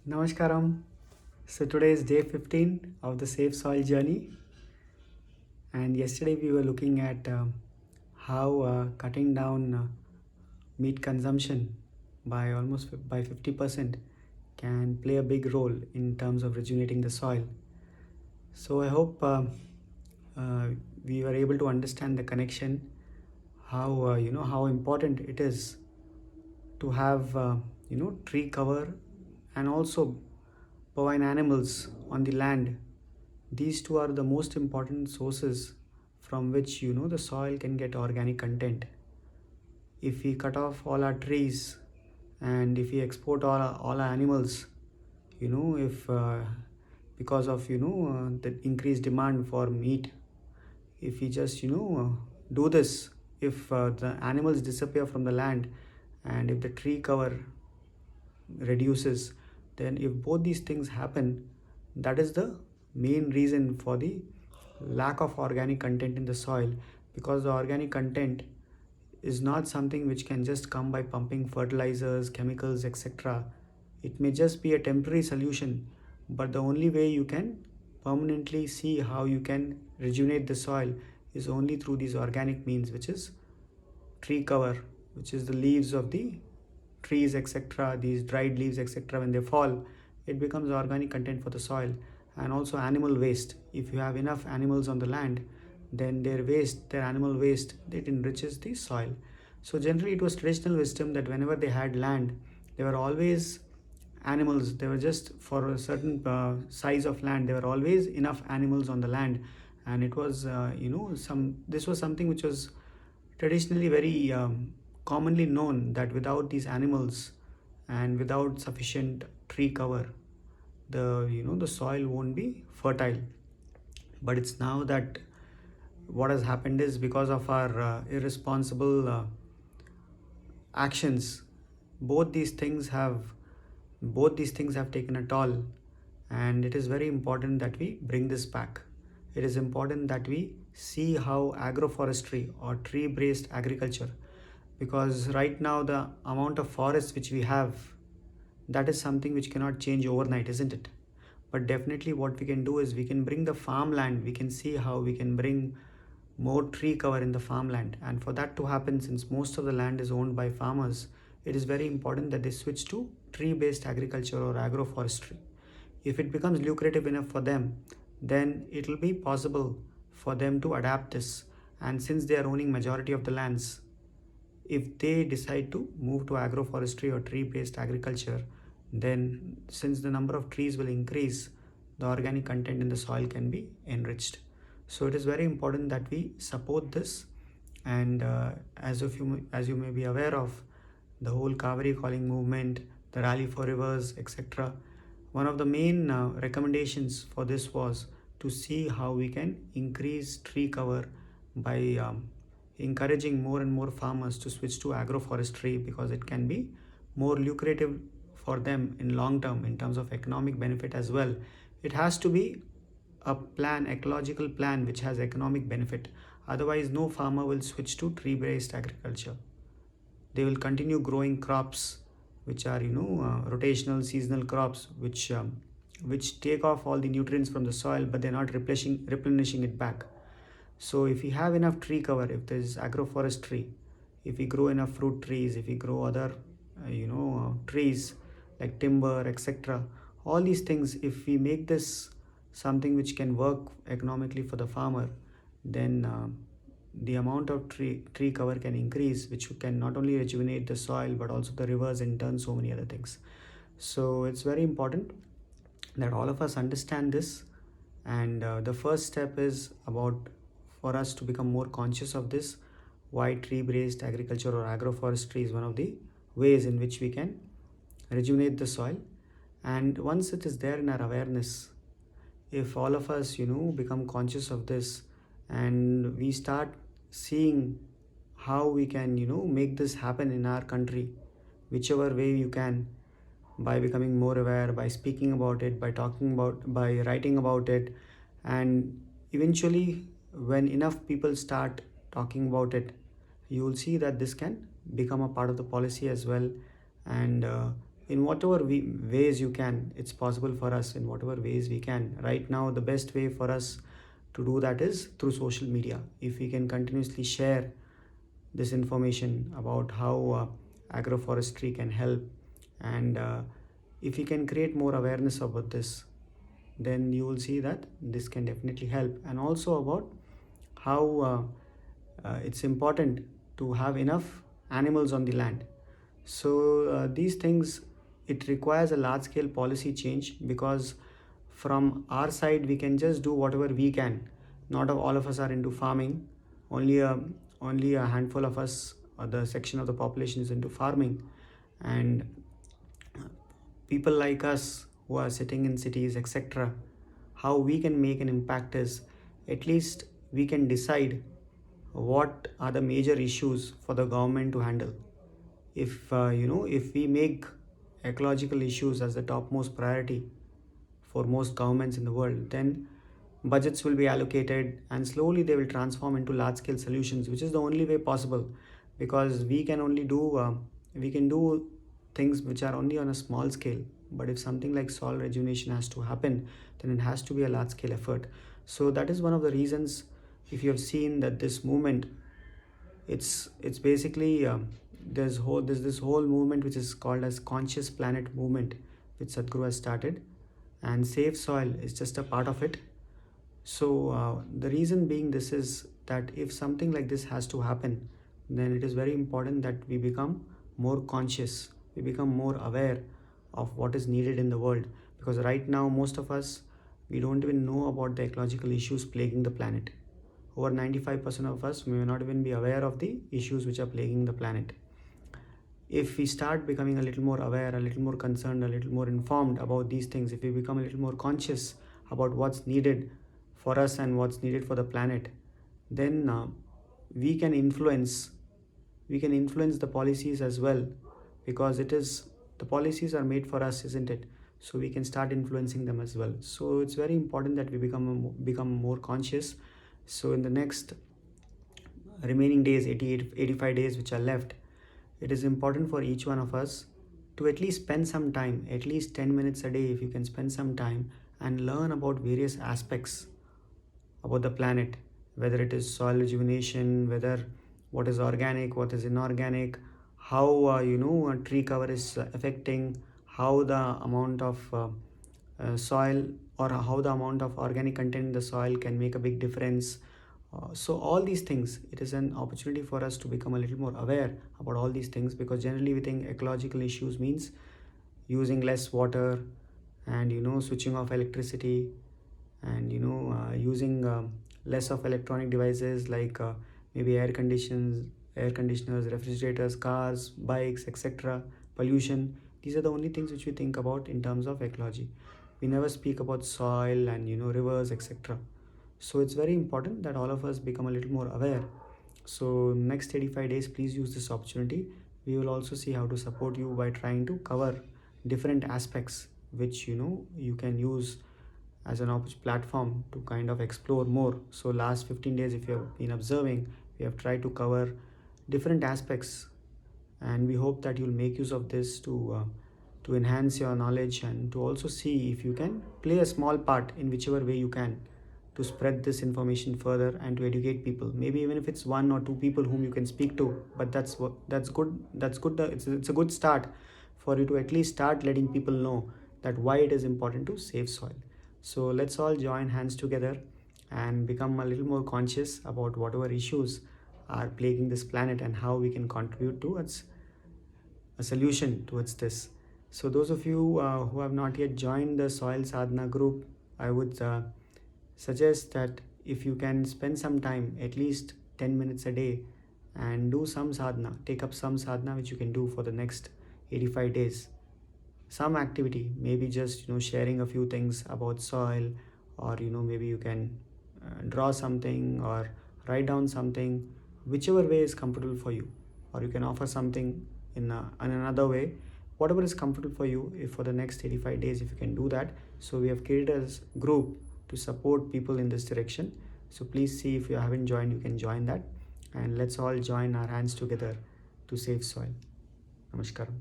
Namaskaram. So today is day 15 of the Safe Soil journey, and yesterday we were looking at how cutting down meat consumption by almost by 50% can play a big role in terms of rejuvenating the soil. So I hope uh, we were able to understand the connection, how how important it is to have tree cover and also bovine animals on the land. These two are the most important sources from which the soil can get organic content. If we cut off all our trees and if we export all our animals, if because of the increased demand for meat, if we just do this, if the animals disappear from the land and if the tree cover reduces, then if both these things happen, that is the main reason for the lack of organic content in the soil, because the organic content is not something which can just come by pumping fertilizers, chemicals, etc. It may just be a temporary solution, but the only way you can permanently see how you can rejuvenate the soil is only through these organic means, which is tree cover, which is the leaves of the trees, etc. These dried leaves, etc. When they fall, it becomes organic content for the soil. And also animal waste. If you have enough animals on the land, then their waste, their animal waste, it enriches the soil. So generally it was traditional wisdom that whenever they had land, there were always animals. They were just for a certain size of land, there were always enough animals on the land. And it was this was something which was traditionally very commonly known, that without these animals and without sufficient tree cover, the soil won't be fertile. But it's now that what has happened is, because of our irresponsible actions, both these things have taken a toll. And it is very important that we bring this back. It is important that we see how agroforestry or tree based agriculture, because right now the amount of forests which we have, that is something which cannot change overnight, isn't it? But definitely what we can do is we can bring the farmland, we can see how we can bring more tree cover in the farmland. And for that to happen, since most of the land is owned by farmers, it is very important that they switch to tree based agriculture or agroforestry. If it becomes lucrative enough for them, then it will be possible for them to adapt this. And since they are owning majority of the lands, if they decide to move to agroforestry or tree based agriculture, then since the number of trees will increase, the organic content in the soil can be enriched. So it is very important that we support this. And as you may be aware of, the whole Kaveri calling movement, the rally for rivers, etc., one of the main recommendations for this was to see how we can increase tree cover by encouraging more and more farmers to switch to agroforestry, because it can be more lucrative for them in long term in terms of economic benefit as well. It has to be a plan, ecological plan, which has economic benefit. Otherwise, no farmer will switch to tree based agriculture. They will continue growing crops which are rotational seasonal crops, which take off all the nutrients from the soil, but they're not replenishing it back. So if we have enough tree cover, if there is agroforestry, if we grow enough fruit trees, if we grow other trees like timber, etc., all these things, if we make this something which can work economically for the farmer, then the amount of tree cover can increase, which can not only rejuvenate the soil but also the rivers, in turn so many other things. So it's very important that all of us understand this. And the first step is about for us to become more conscious of this, why tree based agriculture or agroforestry is one of the ways in which we can rejuvenate the soil. And once it is there in our awareness, if all of us become conscious of this, and we start seeing how we can make this happen in our country, whichever way you can, by becoming more aware, by speaking about it, by talking about, by writing about it. And eventually, when enough people start talking about it, you will see that this can become a part of the policy as well. And in whatever ways you can. It's possible for us in whatever ways we can. Right now, the best way for us to do that is through social media. If we can continuously share this information about how agroforestry can help, and if we can create more awareness about this, then you will see that this can definitely help. And also about how it's important to have enough animals on the land. So these things, it requires a large scale policy change, because from our side we can just do whatever we can. Not all of us are into farming. only a Only a handful of us, or the section of the population, is into farming. And people like us who are sitting in cities, etc., how we can make an impact is, at least we can decide what are the major issues for the government to handle. If we make ecological issues as the topmost priority for most governments in the world, then budgets will be allocated and slowly they will transform into large scale solutions, which is the only way possible. Because we can only do we can do things which are only on a small scale. But if something like soil rejuvenation has to happen, then it has to be a large scale effort. So that is one of the reasons, if you have seen that this movement, it's basically there's this whole movement which is called as conscious planet movement, which Sadhguru has started, and Save Soil is just a part of it. So the reason being this is that if something like this has to happen, then it is very important that we become more conscious, we become more aware of what is needed in the world. Because right now, most of us, we don't even know about the ecological issues plaguing the planet. Over 95% of us may not even be aware of the issues which are plaguing the planet. If we start becoming a little more aware, a little more concerned, a little more informed about these things, if we become a little more conscious about what's needed for us and what's needed for the planet, then we can influence the policies as well. Because the policies are made for us, isn't it? So we can start influencing them as well. So it's very important that we become more conscious. So in the next remaining days, 85 days which are left, it is important for each one of us to at least spend some time, at least 10 minutes a day, if you can spend some time and learn about various aspects about the planet, whether it is soil rejuvenation, whether what is organic, what is inorganic, how tree cover is affecting, how the amount of soil, or how the amount of organic content in the soil can make a big difference. So all these things, it is an opportunity for us to become a little more aware about all these things. Because generally we think ecological issues means using less water, and switching off electricity, and using less of electronic devices like maybe air conditioners, refrigerators, cars, bikes, etc., pollution. These are the only things which we think about in terms of ecology. We never speak about soil and rivers, etc. So it's very important that all of us become a little more aware. So next 85 days, please use this opportunity. We will also see how to support you by trying to cover different aspects which you can use as an platform to kind of explore more. So last 15 days, if you have been observing, we have tried to cover different aspects, and we hope that you'll make use of this to enhance your knowledge, and to also see if you can play a small part in whichever way you can to spread this information further and to educate people. Maybe even if it's one or two people whom you can speak to, but that's good. It's a good start for you to at least start letting people know that why it is important to save soil. So let's all join hands together and become a little more conscious about whatever issues are plaguing this planet, and how we can contribute towards a solution towards this. So those of you who have not yet joined the Soil Sadhana group, I would suggest that if you can spend some time, at least 10 minutes a day, and do some sadhana, take up some sadhana which you can do for the next 85 days. Some activity, maybe just sharing a few things about soil, or maybe you can draw something or write down something, whichever way is comfortable for you. Or you can offer something in another way, whatever is comfortable for you. If for the next 85 days, if you can do that. So we have created a group to support people in this direction. So please see, if you haven't joined, you can join that, and let's all join our hands together to save soil. Namaskaram.